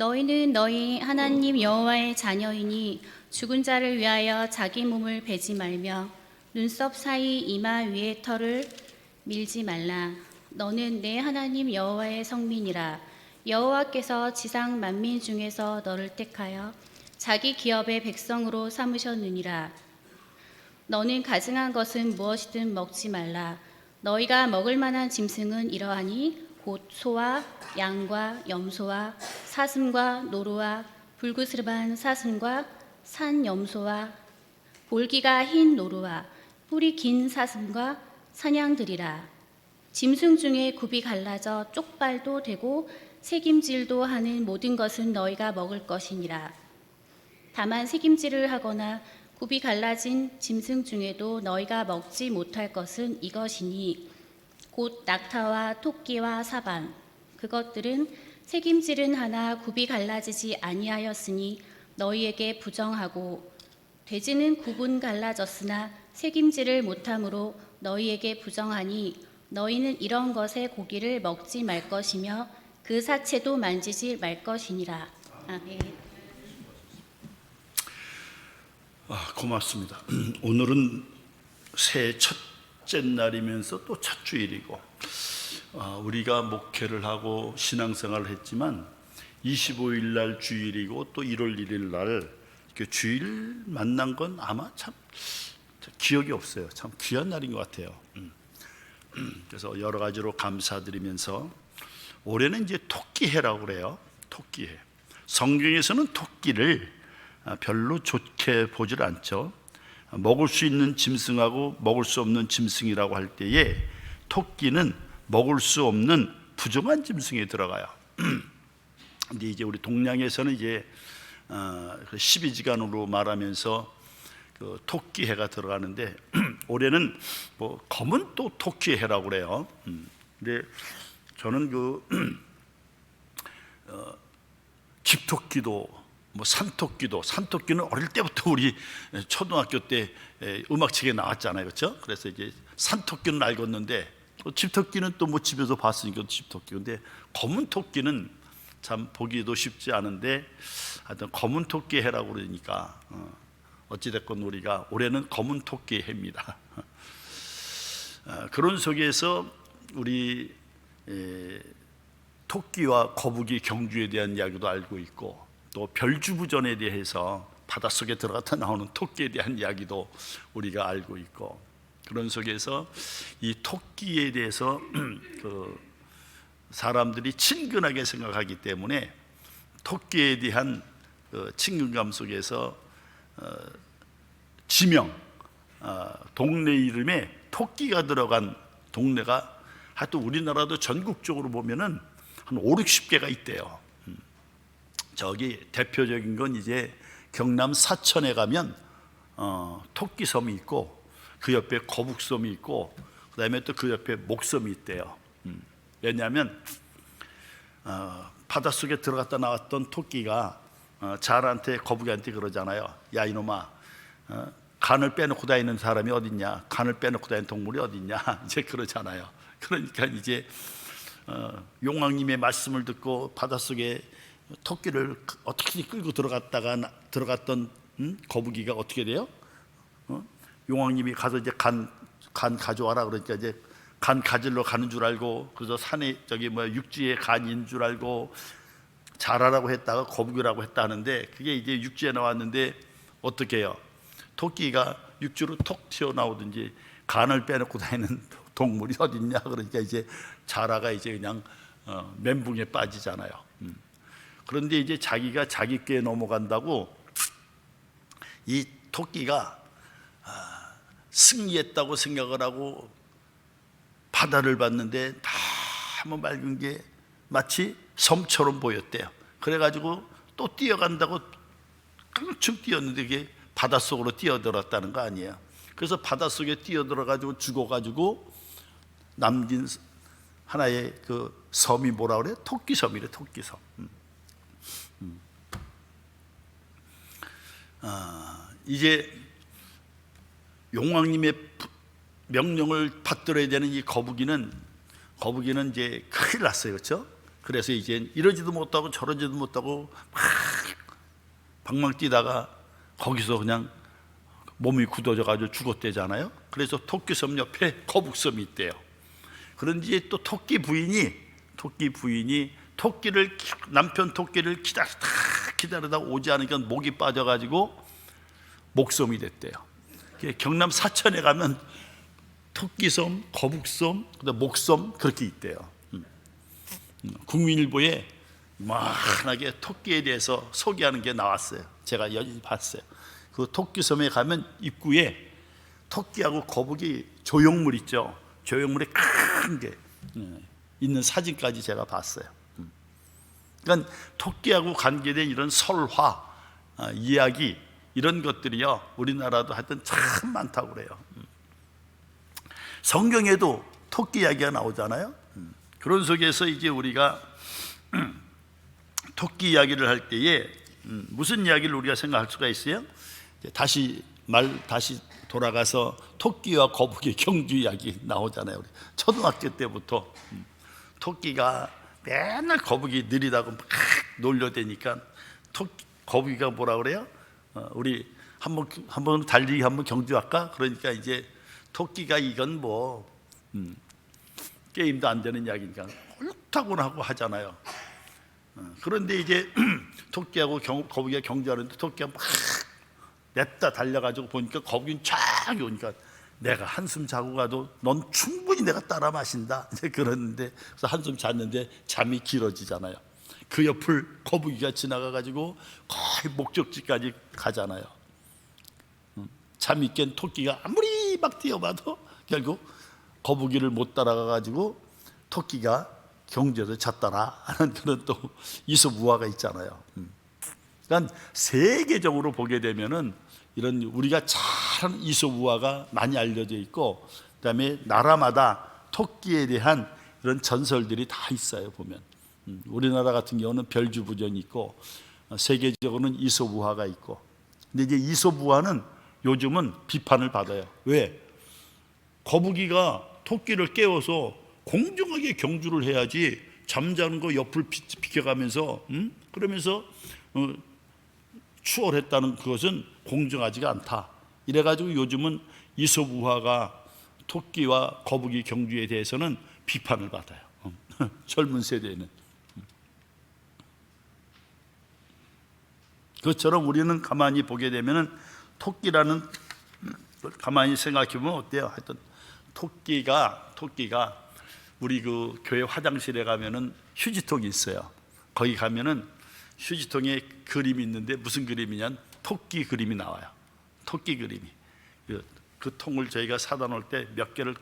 너희는 너희 하나님 여호와의 자녀이니 죽은 자를 위하여 자기 몸을 베지 말며 눈썹 사이 이마 위의 털을 밀지 말라. 너는 내 하나님 여호와의 성민이라. 여호와께서 지상 만민 중에서 너를 택하여 자기 기업의 백성으로 삼으셨느니라. 너는 가증한 것은 무엇이든 먹지 말라. 너희가 먹을 만한 짐승은 이러하니 곧 소와 양과 염소와 사슴과 노루와 불구스름한 사슴과 산 염소와 볼기가 흰 노루와 뿔이 긴 사슴과 사냥들이라. 짐승 중에 굽이 갈라져 쪽발도 되고 새김질도 하는 모든 것은 너희가 먹을 것이니라. 다만 새김질을 하거나 굽이 갈라진 짐승 중에도 너희가 먹지 못할 것은 이것이니 곧 낙타와 토끼와 사방. 그것들은 새김질은 하나 굽이 갈라지지 아니하였으니 너희에게 부정하고 돼지는 굽은 갈라졌으나 새김질을 못함으로 너희에게 부정하니 너희는 이런 것의 고기를 먹지 말 것이며 그 사체도 만지지 말 것이니라. 아멘. 고맙습니다. 오늘은 새해 첫째 날이면서 또 첫 주일이고 우리가 목회를 하고 신앙생활을 했지만 25일 날 주일이고 또 1월 1일 날 주일 만난 건 아마 참 기억이 없어요. 참 귀한 날인 것 같아요. 그래서 여러 가지로 감사드리면서 올해는 이제 토끼해라고 그래요. 토끼해. 성경에서는 토끼를 별로 좋게 보질 않죠. 먹을 수 있는 짐승하고 먹을 수 없는 짐승이라고 할 때에 토끼는 먹을 수 없는 부정한 짐승에 들어가요. 근데 이제 우리 동양에서는 이제 12지간으로 말하면서 그 토끼해가 들어가는데 올해는 뭐 검은 또 토끼해라고 그래요. 근데 저는 집토끼도 뭐 산토끼는 어릴 때부터 우리 초등학교 때 음악책에 나왔잖아요, 그렇죠? 그래서 이제 산토끼는 알겠는데 집토끼는 또 뭐 집에서 봤으니까 집토끼. 근데 검은 토끼는 참 보기도 쉽지 않은데 하여튼 검은 토끼 해라고 그러니까 어찌됐건 우리가 올해는 검은 토끼 해입니다. 그런 속에서 우리 토끼와 거북이 경주에 대한 이야기도 알고 있고 또 별주부전에 대해서 바닷속에 들어갔다 나오는 토끼에 대한 이야기도 우리가 알고 있고 그런 속에서 이 토끼에 대해서 그 사람들이 친근하게 생각하기 때문에 토끼에 대한 친근감 속에서 지명, 동네 이름에 토끼가 들어간 동네가 하여튼 우리나라도 전국적으로 보면은 한 5, 60개가 있대요. 저기 대표적인 건 이제 경남 사천에 가면 토끼섬이 있고 그 옆에 거북섬이 있고 그 다음에 또 그 옆에 목섬이 있대요. 왜냐하면 바닷속에 들어갔다 나왔던 토끼가 잘한테 거북이한테 그러잖아요. 야 이놈아, 간을 빼놓고 다니는 사람이 어딨냐, 간을 빼놓고 다니는 동물이 어딨냐 이제 그러잖아요. 그러니까 이제 용왕님의 말씀을 듣고 바닷속에 토끼를 어떻게 끌고 들어갔던 거북이가 어떻게 돼요? 용왕님이 가서 이제 간 가져와라 그러니까 이제 간 가지러 가는 줄 알고 그래서 산에 저기 육지에 간인 줄 알고 잘하라고 했다가 거북이라고 했다 하는데 그게 이제 육지에 나왔는데 어떻게 해요? 토끼가 육지로 톡 튀어나오든지 간을 빼놓고 다니는 동물이 어딨냐 그러니까 이제 자라가 이제 그냥 멘붕에 빠지잖아요. 그런데 이제 자기가 자기 꾀에 넘어간다고 이 토끼가 승리했다고 생각을 하고 바다를 봤는데 너무 맑은 게 마치 섬처럼 보였대요. 그래가지고 또 뛰어간다고 껑충 뛰었는데 그게 바닷속으로 뛰어들었다는 거 아니에요. 그래서 바닷속에 뛰어들어가지고 죽어가지고 남긴 하나의 그 섬이 뭐라 그래? 토끼섬이래. 토끼섬. 이제 용왕님의 명령을 받들어야 되는 이 거북이는 이제 큰일 났어요, 그렇죠? 그래서 이제 이러지도 못하고 저러지도 못하고 막 방망 뛰다가 거기서 그냥 몸이 굳어져 가지고 죽었대잖아요. 그래서 토끼섬 옆에 거북섬이 있대요. 그런지 또 토끼 부인이 남편 토끼를 기다리다 오지 않으니까 목이 빠져가지고 목섬이 됐대요. 경남 사천에 가면 토끼섬, 거북섬, 그다음 목섬 그렇게 있대요. 국민일보에 이만하게 토끼에 대해서 소개하는 게 나왔어요. 제가 여기 봤어요. 그 토끼섬에 가면 입구에 토끼하고 거북이 조형물 있죠. 조형물이 큰 게 있는 사진까지 제가 봤어요. 그러니까 토끼하고 관계된 이런 설화, 이야기 이런 것들이요 우리나라도 하여튼 참 많다고 그래요. 성경에도 토끼 이야기가 나오잖아요. 그런 속에서 이제 우리가 토끼 이야기를 할 때에 무슨 이야기를 우리가 생각할 수가 있어요? 다시 돌아가서 토끼와 거북이 경주 이야기 나오잖아요. 우리 초등학교 때부터 토끼가 맨날 거북이 느리다고 막 놀려대니까 거북이가 뭐라 그래요? 우리 한번 달리기 한번 경주할까? 그러니까 이제 토끼가 이건 뭐 게임도 안 되는 이야기니까 옳다고나 하고 하잖아요. 그런데 이제 토끼하고 거북이가 경주하는데 토끼가 막 냅다 달려가지고 보니까 거북이는 쫙 오니까 내가 한숨 자고 가도 넌 충분히 내가 따라 마신다 이제 그러는데 그래서 한숨 잤는데 잠이 길어지잖아요. 그 옆을 거북이가 지나가가지고 거의 목적지까지 가잖아요. 잠이 깬 토끼가 아무리 막 뛰어봐도 결국 거북이를 못 따라가가지고 토끼가 경주에서 잤더라 하는 그런 또 이솝우화가 있잖아요. 그러니까 세계적으로 보게 되면은 이런 우리가 잘 아는 이솝우화가 많이 알려져 있고, 그다음에 나라마다 토끼에 대한 이런 전설들이 다 있어요. 보면 우리나라 같은 경우는 별주부전이 있고, 세계적으로는 이솝우화가 있고. 근데 이제 이솝우화는 요즘은 비판을 받아요. 왜? 거북이가 토끼를 깨워서 공정하게 경주를 해야지 잠자는 거 옆을 비켜가면서 그러면서 추월했다는 그것은 공정하지가 않다. 이래가지고 요즘은 이솝우화가 토끼와 거북이 경주에 대해서는 비판을 받아요. 젊은 세대는. 그것처럼 우리는 가만히 보게 되면은 토끼라는 가만히 생각해 보면 어때요? 하여튼 토끼가 우리 그 교회 화장실에 가면은 휴지통이 있어요. 거기 가면은 휴지통에 그림이 있는데 무슨 그림이냐면 토끼 그림이 나와요. 토끼 그림이. 그 통을 저희가 사다 놓을 때 몇 개를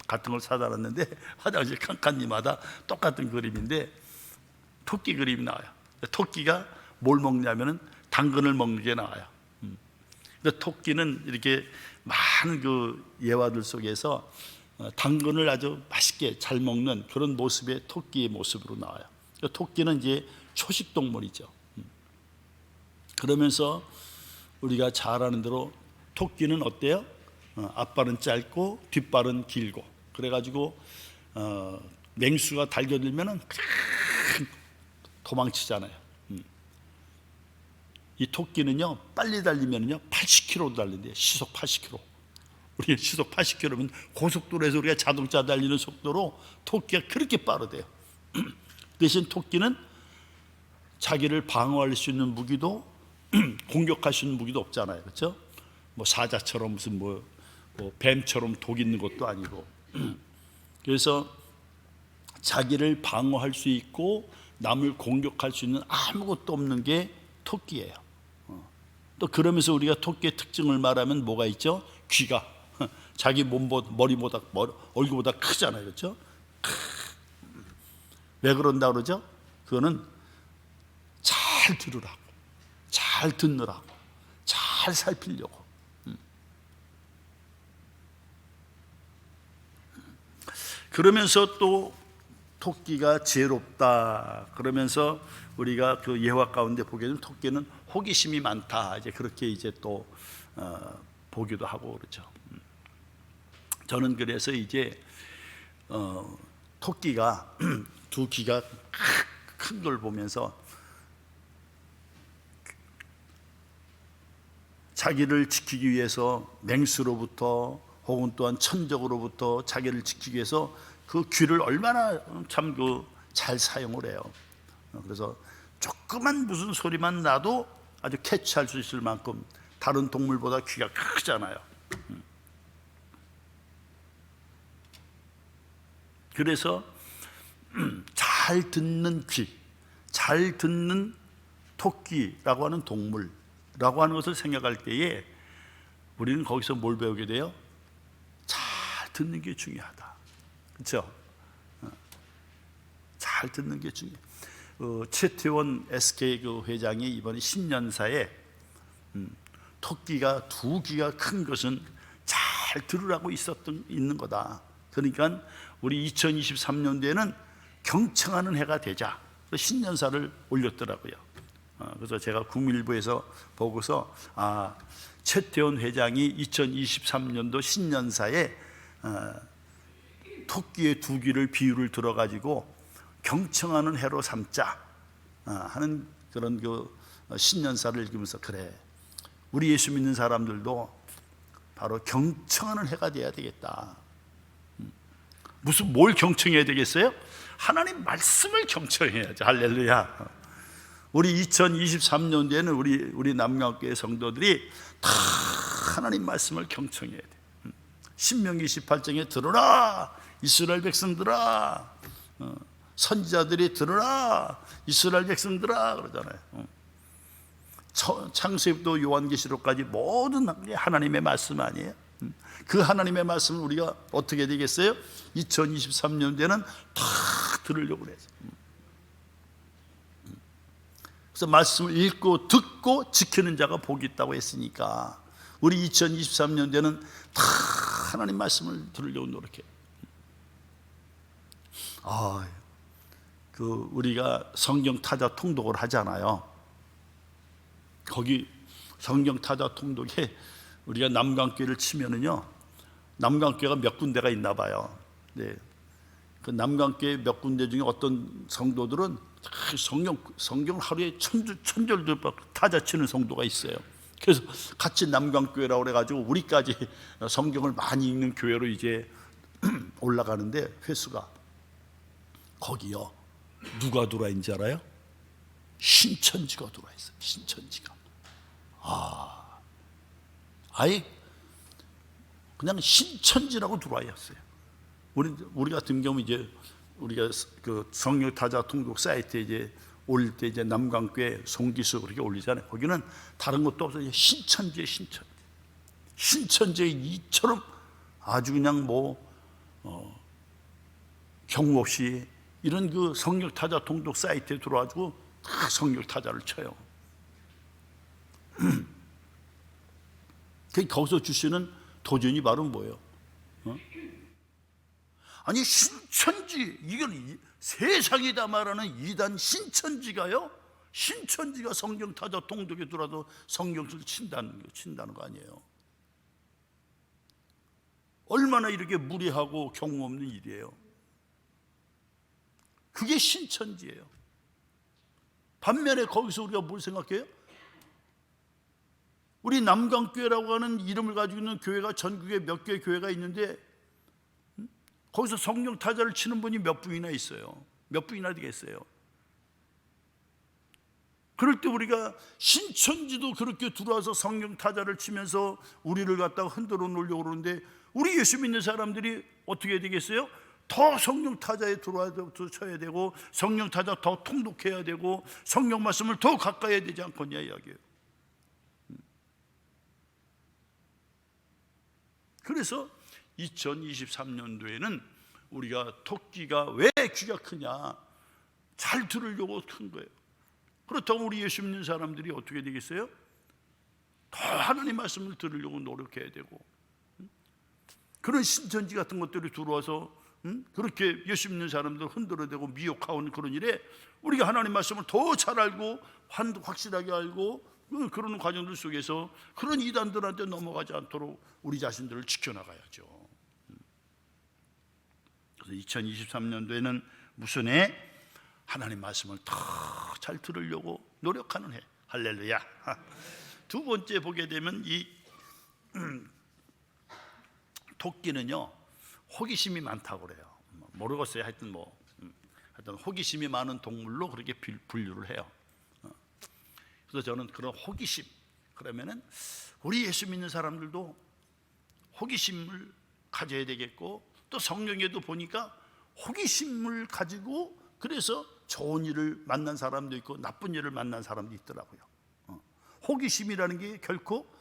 같은 걸 사다 놨는데 화장실 칸칸이마다 똑같은 그림인데 토끼 그림이 나와요. 토끼가 뭘 먹냐면은 당근을 먹는 게 나와요. 그러니까 토끼는 이렇게 많은 그 예화들 속에서 당근을 아주 맛있게 잘 먹는 그런 모습의 토끼의 모습으로 나와요. 그러니까 토끼는 이제 초식 동물이죠. 그러면서 우리가 잘 아는 대로 토끼는 어때요? 앞발은 짧고 뒷발은 길고 그래가지고 맹수가 달겨들면은 도망치잖아요. 이 토끼는요 빨리 달리면요 80km 달린대요. 시속 80km. 우리가 시속 80km면 고속도로에서 우리가 자동차 달리는 속도로 토끼가 그렇게 빠르대요. 대신 토끼는 자기를 방어할 수 있는 무기도 공격할 수 있는 무기도 없잖아요. 그렇죠? 뭐 사자처럼 무슨 뭐 뱀처럼 독 있는 것도 아니고 그래서 자기를 방어할 수 있고 남을 공격할 수 있는 아무것도 없는 게 토끼예요. 또 그러면서 우리가 토끼의 특징을 말하면 뭐가 있죠? 귀가 자기 머리보다 얼굴보다 크잖아요. 그렇죠? 왜 그런다 그러죠? 그거는 잘 들으라고, 잘 듣느라고, 잘 살피려고. 그러면서 또 토끼가 지혜롭다. 그러면서 우리가 그 예화 가운데 보게 되면 토끼는 호기심이 많다. 이제 그렇게 이제 또 보기도 하고 그렇죠. 저는 그래서 이제 토끼가 두 귀가 큰 걸 보면서 자기를 지키기 위해서 맹수로부터 혹은 또한 천적으로부터 자기를 지키기 위해서 그 귀를 얼마나 참 잘 사용을 해요. 그래서 조그만 무슨 소리만 나도 아주 캐치할 수 있을 만큼 다른 동물보다 귀가 크잖아요. 그래서 잘 듣는 귀, 잘 듣는 토끼라고 하는 동물라고 하는 것을 생각할 때에 우리는 거기서 뭘 배우게 돼요? 잘 듣는 게 중요하다. 그렇죠? 잘 듣는 게 중요해요. 최태원 SK 회장이 이번에 신년사에 토끼가 두 귀가 큰 것은 잘 들으라고 있는 거다. 그러니까 우리 2023년도에는 경청하는 해가 되자 신년사를 올렸더라고요. 그래서 제가 국민일보에서 보고서 최태원 회장이 2023년도 신년사에 토끼의 두 귀를 비유를 들어가지고 경청하는 해로 삼자 하는 그런 신년사를 읽으면서 그래, 우리 예수 믿는 사람들도 바로 경청하는 해가 돼야 되겠다. 뭘 경청해야 되겠어요? 하나님 말씀을 경청해야죠. 할렐루야. 우리 2023년도에는 우리 남강교회 성도들이 다 하나님 말씀을 경청해야 돼. 신명기 18장에 들으라 이스라엘 백성들아, 선지자들이 들으라 이스라엘 백성들아 그러잖아요. 창세기부터 요한계시록까지 모든 게 하나님의 말씀 아니에요? 그 하나님의 말씀을 우리가 어떻게 되겠어요? 2023년도에는 다 들으려고 그래요. 그래서 말씀을 읽고 듣고 지키는 자가 복이 있다고 했으니까 우리 2023년도에는 다 하나님 말씀을 들으려고 노력해요. 우리가 성경 타자 통독을 하잖아요. 거기 성경 타자 통독에 우리가 남강교회를 치면은요, 남강교회가 몇 군데가 있나 봐요. 네. 그 남강교회 몇 군데 중에 어떤 성도들은 성경 하루에 천절도 타자 치는 성도가 있어요. 그래서 같이 남강교회라고 그래가지고 우리까지 성경을 많이 읽는 교회로 이제 올라가는데 횟수가 거기요. 누가 들어와 있는지 알아요? 신천지가 들어와 있어요. 신천지가. 아예 그냥 신천지라고 들어와 있어요. 우리 같은 경우 이제 우리가 그 성령 타자 통독 사이트에 이제 올릴 때 이제 남강교회 송기수 그렇게 올리잖아요. 거기는 다른 것도 없어요. 신천지에 신천지에 이처럼 아주 그냥 경우 없이 이런 그 성령 타자 통독 사이트에 들어와가지고 다 성령 타자를 쳐요. 거기서 주시는 도전이 바로 뭐예요? 아니 신천지, 이건 세상이다 말하는 이단 신천지가요? 신천지가 성경 타자 통독에 들어와도 성경을 친다는 거 아니에요? 얼마나 이렇게 무례하고 경우 없는 일이에요. 그게 신천지예요. 반면에 거기서 우리가 뭘 생각해요? 우리 남강교회라고 하는 이름을 가지고 있는 교회가 전국에 몇 개의 교회가 있는데 거기서 성령 타자를 치는 분이 몇 분이나 있어요. 몇 분이나 되겠어요. 그럴 때 우리가 신천지도 그렇게 들어와서 성령 타자를 치면서 우리를 갖다가 흔들어 놓으려고 그러는데 우리 예수 믿는 사람들이 어떻게 되겠어요? 더 성령 타자에 들어와서 쳐야 되고 성령 타자 더 통독해야 되고 성령 말씀을 더 가까이 해야 되지 않겠냐 이야기예요. 그래서 2023년도에는 우리가 토끼가 왜 귀가 크냐, 잘 들으려고 큰 거예요. 그렇다고 우리 예수 믿는 사람들이 어떻게 되겠어요? 더 하나님 말씀을 들으려고 노력해야 되고, 그런 신천지 같은 것들이 들어와서 그렇게 예수 믿는 사람들 흔들어대고 미혹하는 그런 일에 우리가 하나님 말씀을 더 잘 알고 확실하게 알고 그런 과정들 속에서 그런 이단들한테 넘어가지 않도록 우리 자신들을 지켜나가야죠. 그래서 2023년도에는 무슨 해? 하나님 말씀을 더 잘 들으려고 노력하는 해. 할렐루야. 두 번째 보게 되면 이 토끼는요 호기심이 많다고 그래요. 모르겠어요. 하여튼 호기심이 많은 동물로 그렇게 분류를 해요. 그래서 저는 그런 호기심, 그러면은 우리 예수 믿는 사람들도 호기심을 가져야 되겠고, 또 성경에도 보니까 호기심을 가지고 그래서 좋은 일을 만난 사람도 있고 나쁜 일을 만난 사람도 있더라고요. 호기심이라는 게 결코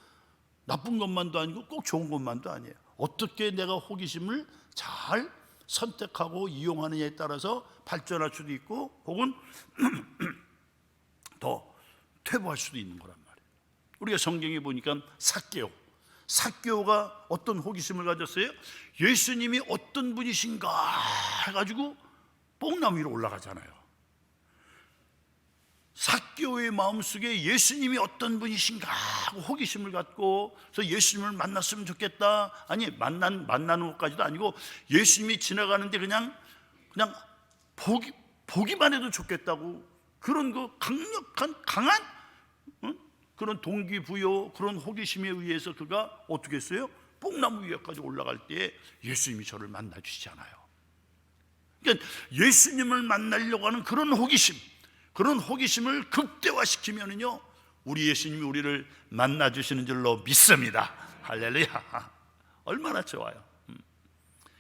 나쁜 것만도 아니고 꼭 좋은 것만도 아니에요. 어떻게 내가 호기심을 잘 선택하고 이용하느냐에 따라서 발전할 수도 있고 혹은 더 퇴보할 수도 있는 거란 말이에요. 우리가 성경에 보니까 삭개오가 어떤 호기심을 가졌어요? 예수님이 어떤 분이신가 해가지고 뽕나무 위로 올라가잖아요. 삭개오의 마음속에 예수님이 어떤 분이신가 하고 호기심을 갖고, 그래서 예수님을 만났으면 좋겠다. 아니 만나는 것까지도 아니고 예수님이 지나가는데 그냥 보기만 해도 좋겠다고, 그런 그 강한 그런 동기부여, 그런 호기심에 의해서 그가 어떻게 했어요? 뽕나무 위에까지 올라갈 때 예수님이 저를 만나 주시잖아요. 그러니까 예수님을 만나려고 하는 그런 호기심을 극대화시키면은요 우리 예수님이 우리를 만나 주시는 줄로 믿습니다. 할렐루야. 얼마나 좋아요.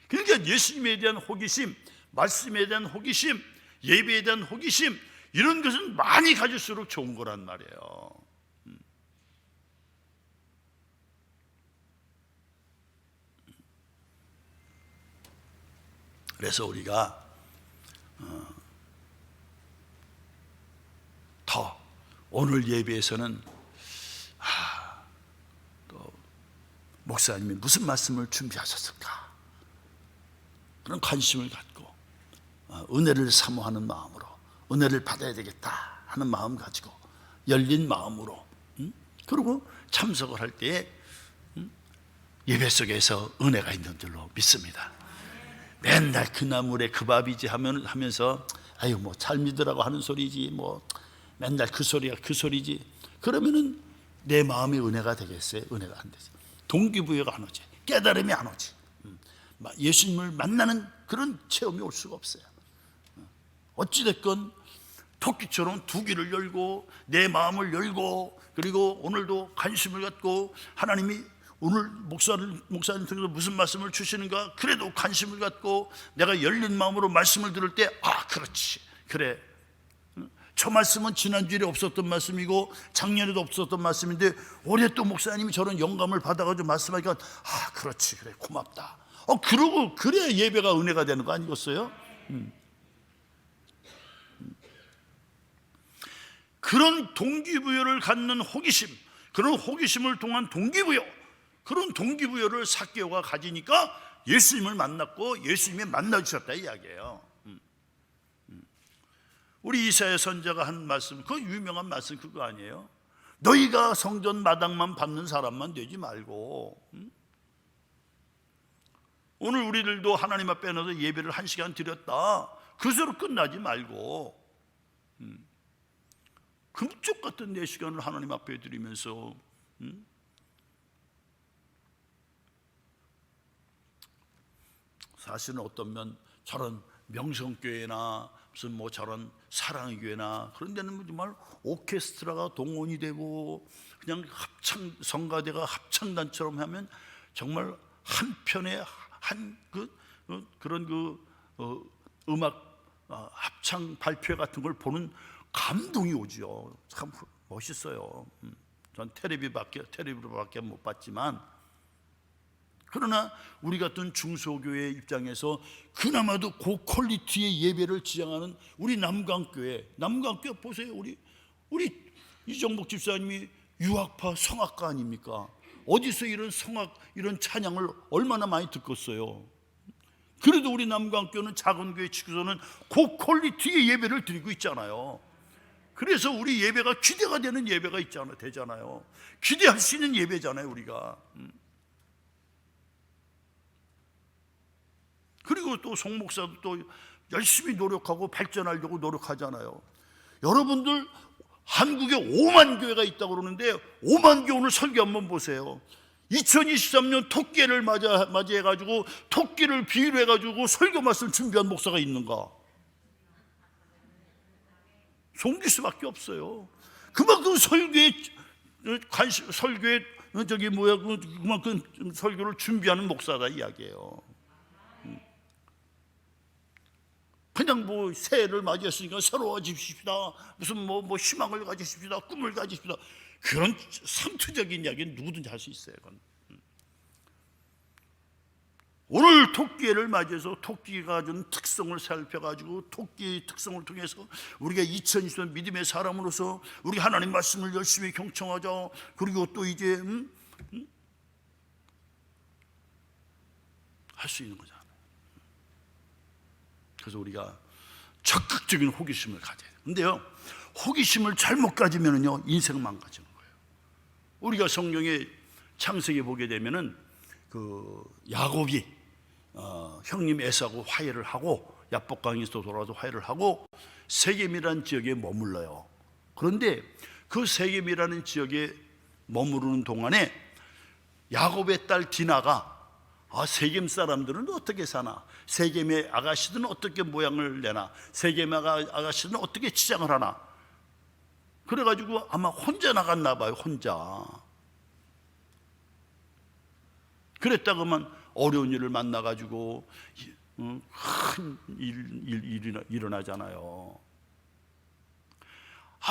그러니까 예수님에 대한 호기심, 말씀에 대한 호기심, 예배에 대한 호기심, 이런 것은 많이 가질수록 좋은 거란 말이에요. 그래서 우리가 더 오늘 예배에서는 또 목사님이 무슨 말씀을 준비하셨을까, 그런 관심을 갖고 은혜를 사모하는 마음으로 은혜를 받아야 되겠다 하는 마음 가지고 열린 마음으로 그리고 참석을 할 때에 예배 속에서 은혜가 있는 줄로 믿습니다. 맨날 그 나물에 그 밥이지 하면서 아유 뭐 잘 믿으라고 하는 소리지, 뭐 맨날 그 소리가 그 소리지, 그러면은 내 마음의 은혜가 되겠어요? 은혜가 안 되지. 동기부여가 안 오지. 깨달음이 안 오지. 예수님을 만나는 그런 체험이 올 수가 없어요. 어찌됐건 토끼처럼 두 귀를 열고 내 마음을 열고, 그리고 오늘도 관심을 갖고 하나님이 오늘 목사님 통해서 무슨 말씀을 주시는가, 그래도 관심을 갖고 내가 열린 마음으로 말씀을 들을 때 그렇지, 그래, 저 말씀은 지난주에 없었던 말씀이고 작년에도 없었던 말씀인데 올해 또 목사님이 저런 영감을 받아가지고 말씀하니까 그렇지, 그래, 고맙다. 그러고 그래야 예배가 은혜가 되는 거 아니겠어요? 그런 동기부여를 갖는 호기심, 그런 호기심을 통한 동기부여, 그런 동기부여를 삭개오가 가지니까 예수님을 만났고 예수님이 만나주셨다 이야기예요. 우리 이사야 선지자가 한 말씀, 그 유명한 말씀 그거 아니에요? 너희가 성전 마당만 밟는 사람만 되지 말고, 오늘 우리들도 하나님 앞에 나서 예배를 1시간 드렸다, 그대로 끝나지 말고 금쪽 같은 내 시간을 하나님 앞에 드리면서 사실은 어떤 면 저런 명성교회나 무슨 뭐 저런 사랑의 교회나 그런 데는 정말 오케스트라가 동원이 되고 그냥 성가대가 합창단처럼 하면 정말 한 편의 그런 음악 합창 발표 같은 걸 보는 감동이 오죠. 참 멋있어요. 전 텔레비밖에 못 봤지만, 그러나 우리 같은 중소교회 입장에서 그나마도 고퀄리티의 예배를 지향하는 우리 남강교회 보세요. 우리 이정복 집사님이 유학파 성악가 아닙니까? 어디서 이런 이런 찬양을 얼마나 많이 듣겠어요. 그래도 우리 남강교회는 작은 교회 치고서는 고퀄리티의 예배를 드리고 있잖아요. 그래서 우리 예배가 기대가 되는 예배가 되잖아요. 기대할 수 있는 예배잖아요, 우리가. 그리고 또 송 목사도 또 열심히 노력하고 발전하려고 노력하잖아요. 여러분들 한국에 5만 교회가 있다고 그러는데 5만 교회 오늘 설교 한번 보세요. 2023년 토끼를 맞이해가지고 토끼를 비유로 해가지고 설교 말씀 준비한 목사가 있는가? 속일 수밖에 없어요. 그만큼 설교에 그만큼 설교를 준비하는 목사다 이야기예요. 그냥 뭐 새해를 맞이했으니까 새로워지십시다, 무슨 뭐 희망을 가지십시다, 꿈을 가지십시다, 그런 상투적인 이야기는 누구든지 할 수 있어요. 그건. 오늘 토끼를 맞이해서 토끼가 준 특성을 살펴가지고 토끼의 특성을 통해서 우리가 2020년 믿음의 사람으로서 우리 하나님 말씀을 열심히 경청하자. 그리고 또 이제 할 수 있는 거잖아요. 그래서 우리가 적극적인 호기심을 가져야 돼요. 근데요, 호기심을 잘못 가지면요 인생 망가지는 거예요. 우리가 성경에 창세기 보게 되면은 그 야곱이 형님 에사하고 화해를 하고 야복강에서 돌아와서 화해를 하고 세겜이라는 지역에 머물러요. 그런데 그 세겜이라는 지역에 머무르는 동안에 야곱의 딸 디나가 세겜 사람들은 어떻게 사나, 세겜의 아가씨들은 어떻게 모양을 내나, 세겜 아가씨들은 어떻게 치장을 하나, 그래가지고 아마 혼자 나갔나 봐요. 혼자. 그랬다가만 어려운 일을 만나가지고 큰 일이 일어나잖아요.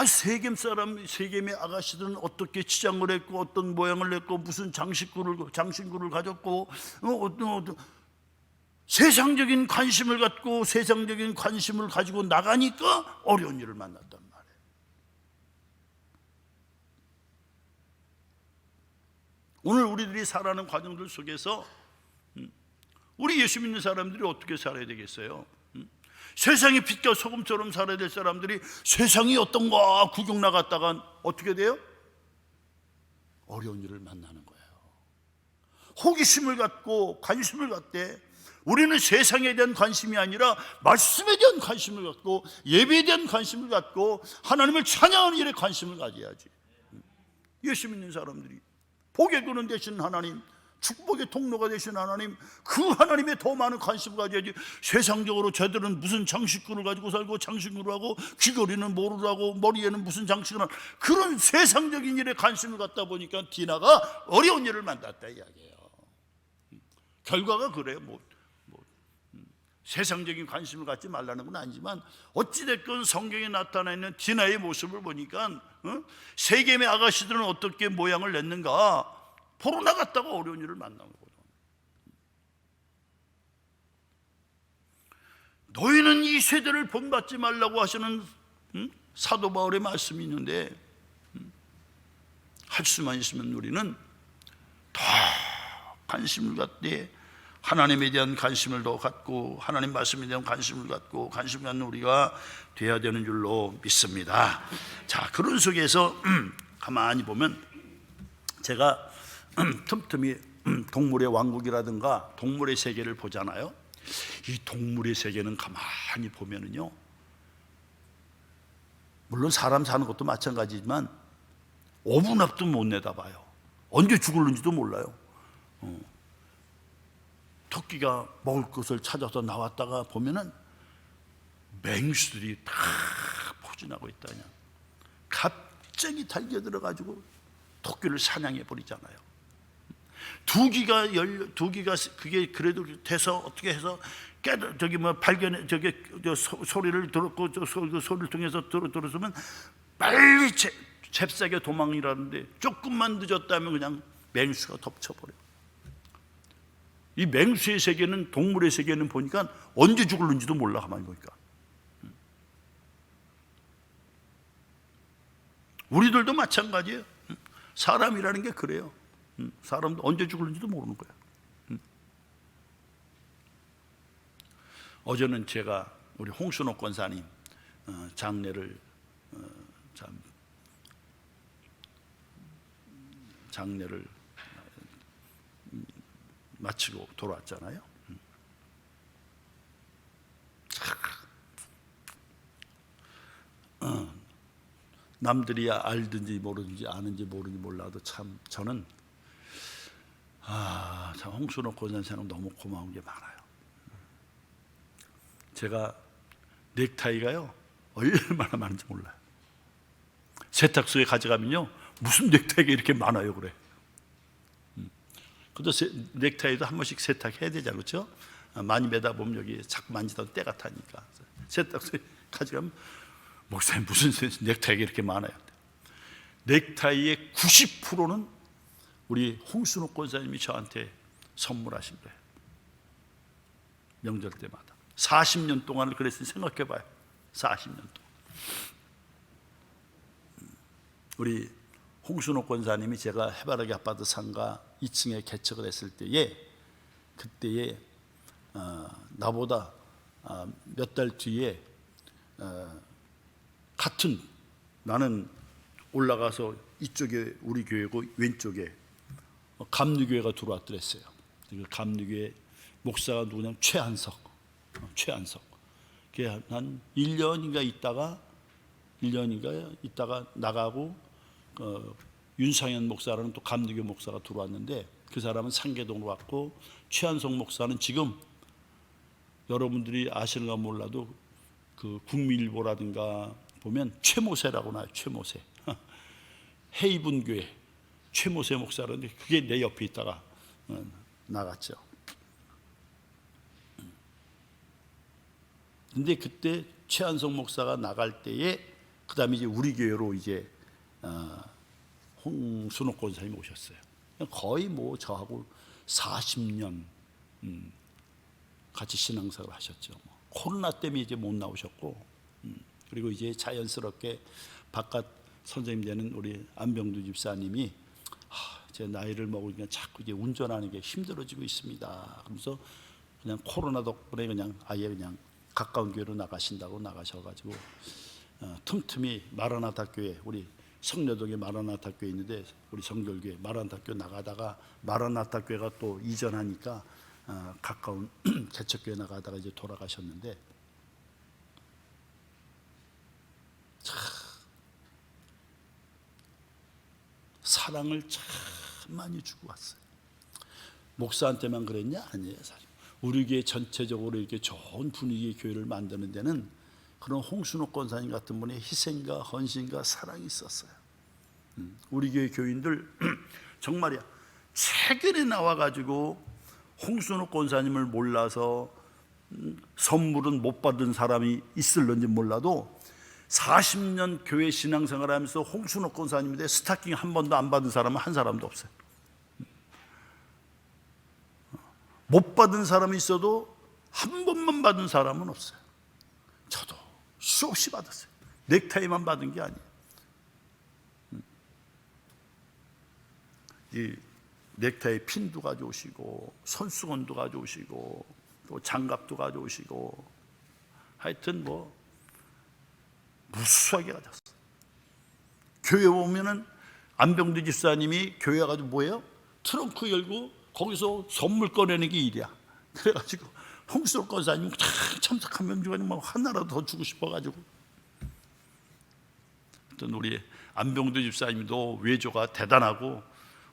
세겜의 아가씨들은 어떻게 치장을 했고 어떤 모양을 냈고 무슨 장신구를 가졌고 어떤 세상적인 관심을 갖고 세상적인 관심을 가지고 나가니까 어려운 일을 만났단 말이에요. 오늘 우리들이 살아가는 과정들 속에서 우리 예수 믿는 사람들이 어떻게 살아야 되겠어요? 세상의 빛과 소금처럼 살아야 될 사람들이 세상이 어떤가 구경 나갔다가 어떻게 돼요? 어려운 일을 만나는 거예요. 호기심을 갖고 관심을 갖되 우리는 세상에 대한 관심이 아니라 말씀에 대한 관심을 갖고 예배에 대한 관심을 갖고 하나님을 찬양하는 일에 관심을 가져야지. 예수 믿는 사람들이 복의 근원 되시는 하나님, 축복의 통로가 되신 하나님, 그 하나님에 더 많은 관심을 가져야지. 세상적으로 쟤들은 무슨 장식구를 가지고 살고 장식구를 하고 귀걸이는 뭐를 하고 머리에는 무슨 장식을 하고 그런 세상적인 일에 관심을 갖다 보니까 디나가 어려운 일을 만났다 이야기예요. 결과가 그래요. 세상적인 관심을 갖지 말라는 건 아니지만 어찌됐건 성경에 나타나 있는 디나의 모습을 보니까 세겜의 아가씨들은 어떻게 모양을 냈는가 보러 나갔다가 어려운 일을 만난 거거든. 너희는 이 세대를 본받지 말라고 하시는 사도 바울의 말씀이 있는데 할 수만 있으면 우리는 더 관심을 갖되 하나님에 대한 관심을 더 갖고 하나님 말씀에 대한 관심을 갖고 관심 갖는 우리가 돼야 되는 줄로 믿습니다. 자, 그런 속에서 가만히 보면 제가 틈틈이 동물의 왕국이라든가 동물의 세계를 보잖아요. 이 동물의 세계는 가만히 보면은요, 물론 사람 사는 것도 마찬가지지만 5분 앞도 못 내다봐요. 언제 죽을는지도 몰라요. 토끼가 먹을 것을 찾아서 나왔다가 보면은 맹수들이 다 포진하고 있다. 그냥 갑자기 달려들어가지고 토끼를 사냥해 버리잖아요. 두기가 그게 그래도 돼서 어떻게 해서 발견해 소리를 들었고 그 소리를 통해서 들었으면 빨리 잽싸게 도망이라는데 조금만 늦었다면 그냥 맹수가 덮쳐버려. 이 맹수의 세계는 동물의 세계는 보니까 언제 죽을는지도 몰라. 가만히 보니까 우리들도 마찬가지예요. 사람이라는 게 그래요. 사람도 언제 죽을는지도 모르는 거예요. 어제는 제가 우리 홍순옥 권사님 장례를 마치고 돌아왔잖아요. 남들이 알든지 모르든지 아는지 모르는지 몰라도 참 저는 참 홍순옥 권사님 너무 고마운 게 많아요. 제가 넥타이가요 얼마나 많은지 몰라요. 세탁소에 가져가면요 무슨 넥타이가 이렇게 많아요 그래. 근데 넥타이도 한 번씩 세탁해야 되잖아요, 그렇죠? 많이 매다 보면 여기 자꾸 만지다 때가 타니까 세탁소에 가져가면 목사님 무슨 넥타이가 이렇게 많아요? 넥타이의 90%는 우리 홍순옥 권사님이 저한테 선물하신 거예요. 명절 때마다 40년 동안을 그랬으니 생각해봐요. 40년 동안 우리 홍순옥 권사님이 제가 해바라기 아파트 상가 2층에 개척을 했을 때에 그때에 나보다 몇 달 뒤에 같은 나는 올라가서 이쪽에 우리 교회고 왼쪽에 감리교회가 들어왔더랬어요. 그 감리교회 목사가 누구냐면 최한석. 그게 한 1년인가 있다가 나가고 윤상현 목사라는 또 감리교 목사가 들어왔는데 그 사람은 상계동으로 왔고 최한석 목사는 지금 여러분들이 아시는가 몰라도 그 국민일보라든가 보면 최모세라고 나와요. 최모세 헤이븐교회 최모세 목사라는데 그게 내 옆에 있다가 나갔죠. 근데 그때 최한석 목사가 나갈 때에 그 다음에 이제 우리 교회로 이제 홍순옥 권사님이 오셨어요. 거의 뭐 저하고 40년 같이 신앙생활을 하셨죠. 코로나 때문에 이제 못 나오셨고 그리고 이제 자연스럽게 바깥 선생님 되는 우리 안병두 집사님이 제 나이를 먹으니까 자꾸 이제 운전하는 게 힘들어지고 있습니다. 그러면서 그냥 코로나 덕분에 그냥 아예 그냥 가까운 교회로 나가신다고 나가셔가지고 틈틈이 마라나타 교회 우리 성녀동에 마라나타 교회 있는데 우리 정결교회 마라나타 교회 나가다가 마라나타 교회가 또 이전하니까 가까운 개척교회 나가다가 이제 돌아가셨는데 참 사랑을 참 많이 주고 왔어요. 목사한테만 그랬냐? 아니에요. 사실 우리 교회 전체적으로 이렇게 좋은 분위기의 교회를 만드는 데는 그런 홍순옥 권사님 같은 분의 희생과 헌신과 사랑이 있었어요. 우리 교회 교인들 정말이야 최근에 나와가지고 홍순옥 권사님을 몰라서 선물은 못 받은 사람이 있을런지 몰라도 40년 교회 신앙생활하면서 홍순옥 권사님에 대해 스타킹 한 번도 안 받은 사람은 한 사람도 없어요. 못 받은 사람이 있어도 한 번만 받은 사람은 없어요. 저도 수없이 받았어요. 넥타이만 받은 게 아니에요. 이 넥타이 핀도 가져오시고 손수건도 가져오시고 또 장갑도 가져오시고 하여튼 뭐 무수하게 가졌어요. 교회 오면은 안병두 집사님이 교회 가지고 뭐예요? 트렁크 열고 거기서 선물 꺼내는 게 일이야. 그래가지고 홍순옥 권사님 다 참석하면 뭐 하나라도 더 주고 싶어가지고 어떤 우리 안병두 집사님도 외조가 대단하고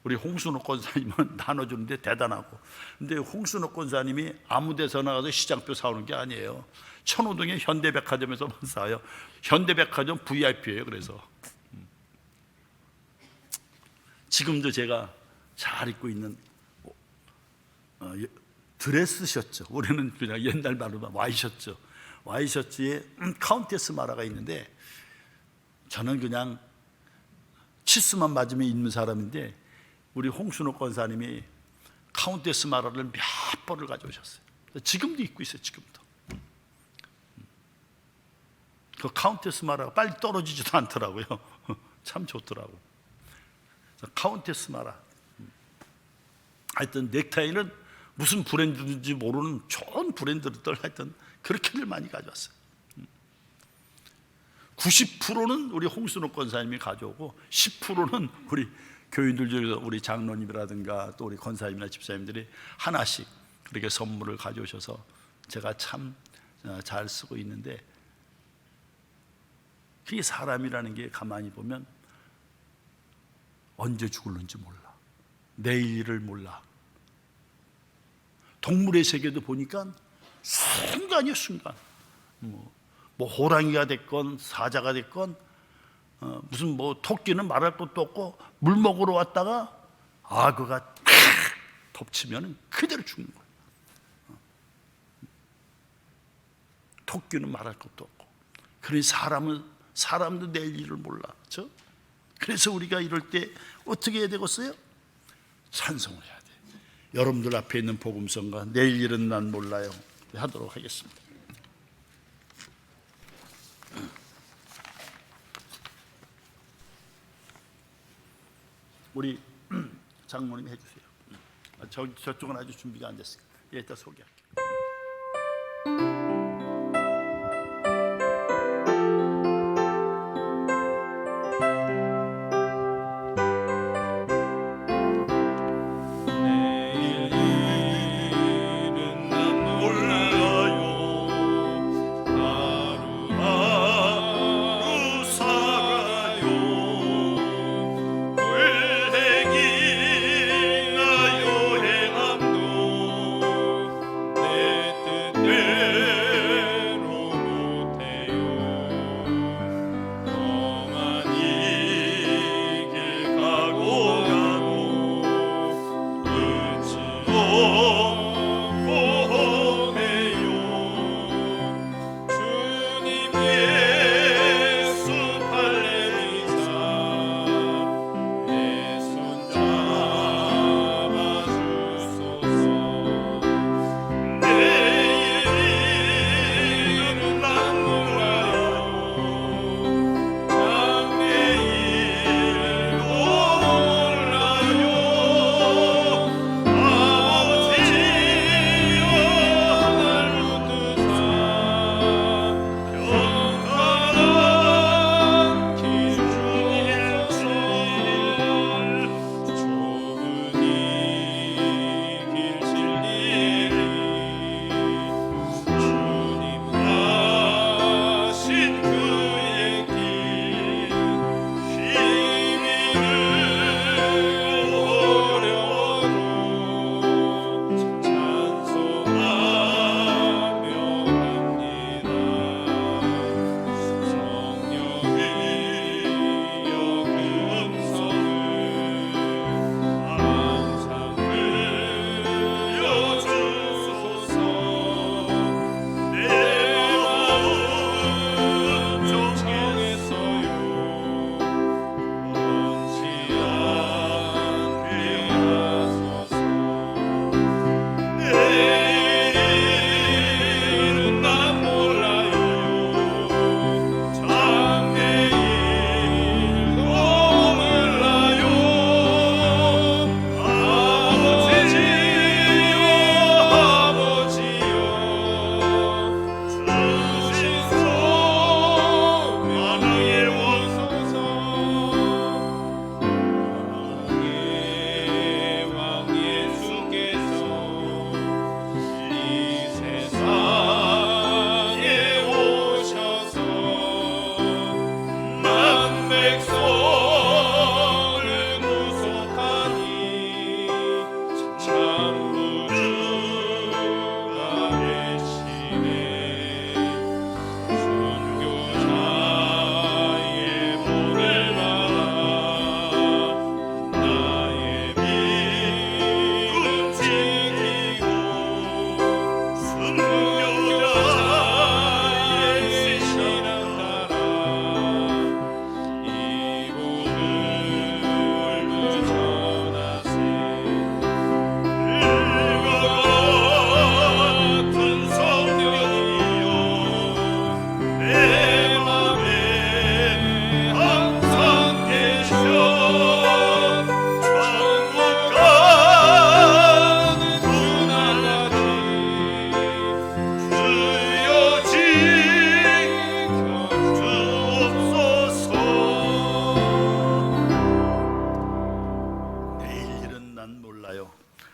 우리 홍순옥 권사님은 나눠주는데 대단하고 근데 홍순옥 권사님이 아무 데서 나가서 시장표 사오는 게 아니에요. 천호동의 현대백화점에서만 사요. 현대백화점 VIP예요. 그래서 지금도 제가 잘 입고 있는 드레스 셔츠, 우리는 그냥 옛날 말로 와이셔츠, 와이셔츠에 카운테스 마라가 있는데 저는 그냥 치수만 맞으면 입는 사람인데 우리 홍순옥 권사님이 카운테스 마라를 몇 벌을 가져오셨어요. 지금도 입고 있어요. 지금도 그 카운테스 마라가 빨리 떨어지지도 않더라고요. 참 좋더라고. 카운테스 마라. 하여튼 넥타이는 무슨 브랜드인지 모르는 좋은 브랜드들 하여튼 그렇게들 많이 가져왔어요. 90%는 우리 홍순옥 권사님이 가져오고 10%는 우리 교인들 중에서 우리 장로님이라든가 또 우리 권사님이나 집사님들이 하나씩 그렇게 선물을 가져오셔서 제가 참 잘 쓰고 있는데 그게 사람이라는 게 가만히 보면 언제 죽을는지 몰라. 내일 일을 몰라. 동물의 세계도 보니까 순간이요, 순간. 뭐 호랑이가 됐건 사자가 됐건 무슨 뭐 토끼는 말할 것도 없고 물 먹으러 왔다가 악어가 덮치면 그대로 죽는 거예요. 토끼는 말할 것도 없고. 그러니 사람도 내일 일을 몰라. 그렇죠? 그래서 우리가 이럴 때 어떻게 해야 되겠어요? 찬송을 해야 돼. 여러분들 앞에 있는 복음성가 내일 일은 난 몰라요 하도록 하겠습니다. 우리 장모님 해주세요. 저쪽은 아주 준비가 안 됐어요. 이따 소개할게요.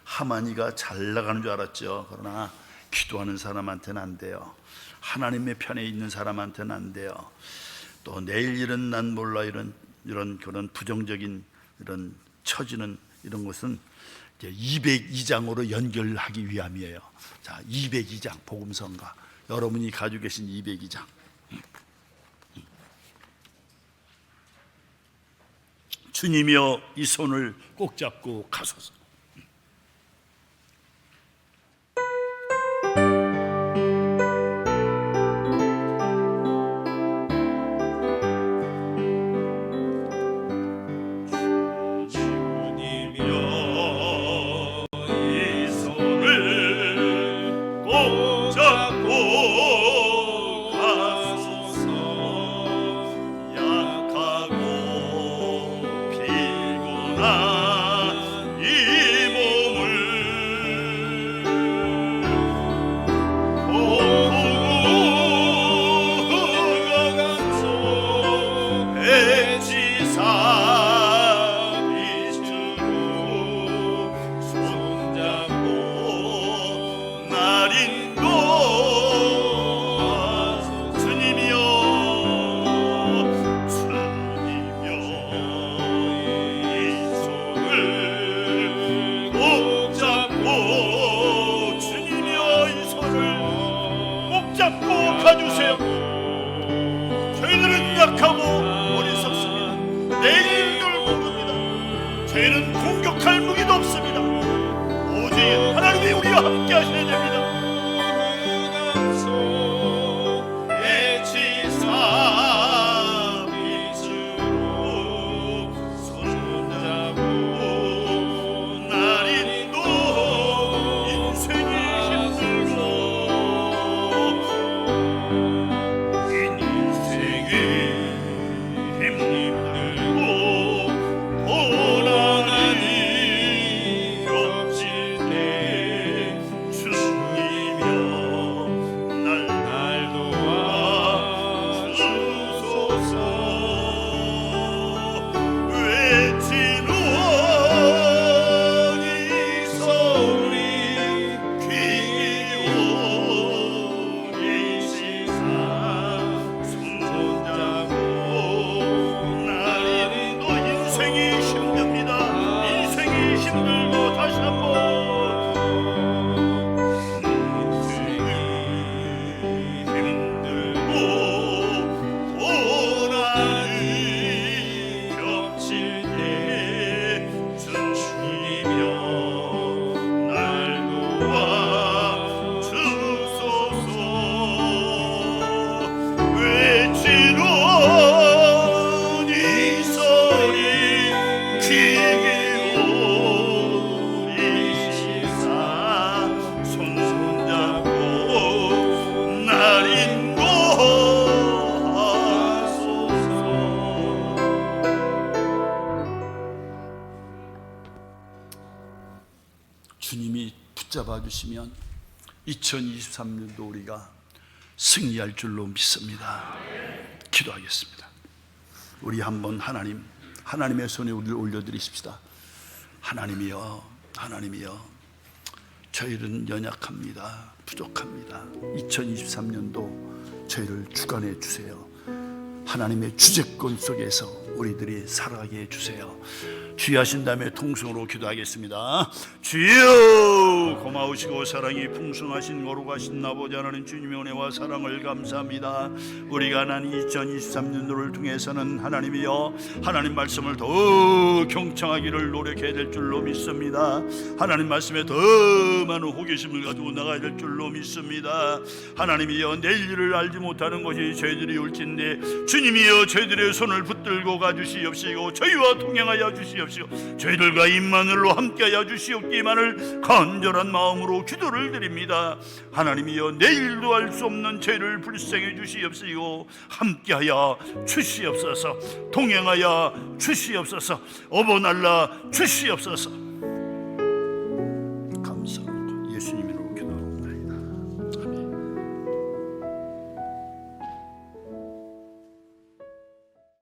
하만이가 잘 나가는 줄 알았죠. 그러나 기도하는 사람한테는 안 돼요. 하나님의 편에 있는 사람한테는 안 돼요. 또 내일 일은 난 몰라 이런 그런 부정적인 이런 처지는 이런 것은 이제 202장으로 연결하기 위함이에요. 자, 202장 복음성가, 여러분이 가지고 계신 202장. 주님이여 이 손을 꼭 잡고 가소서. 죄는 공격할 무기도 없습니다. 오직 하나님이 우리와 함께 하셔야 됩니다. 주님이 붙잡아 주시면 2023년도 우리가 승리할 줄로 믿습니다. 기도하겠습니다. 우리 한번 하나님의 손에 우리를 올려드리십시다. 하나님이여, 하나님이여, 저희는 연약합니다. 부족합니다. 2023년도 저희를 주관해 주세요. 하나님의 주재권 속에서 우리들이 살아가게 해주세요. 주의하신 다음에 통성으로 기도하겠습니다. 주여, 고마우시고 사랑이 풍성하신 거룩하신 아버지 하나님, 주님의 은혜와 사랑을 감사합니다. 우리가 난 2023년도를 통해서는 하나님이여, 하나님 말씀을 더 경청하기를 노력해야 될 줄로 믿습니다. 하나님 말씀에 더 많은 호기심을 가지고 나가야 될 줄로 믿습니다. 하나님이여, 내일 일을 알지 못하는 것이 저희들이 올진데 주님이여, 저희들의 손을 붙들고 가주시옵시고 저희와 동행하여 주시옵시고 저희들과 임마누엘로 함께하여 주시옵기만을 간절한 마음으로 기도를 드립니다. 하나님이여, 내일도 알 수 없는 죄를 불쌍해 주시옵시고 함께하여 주시옵소서, 동행하여 주시옵소서, 어버날라 주시옵소서.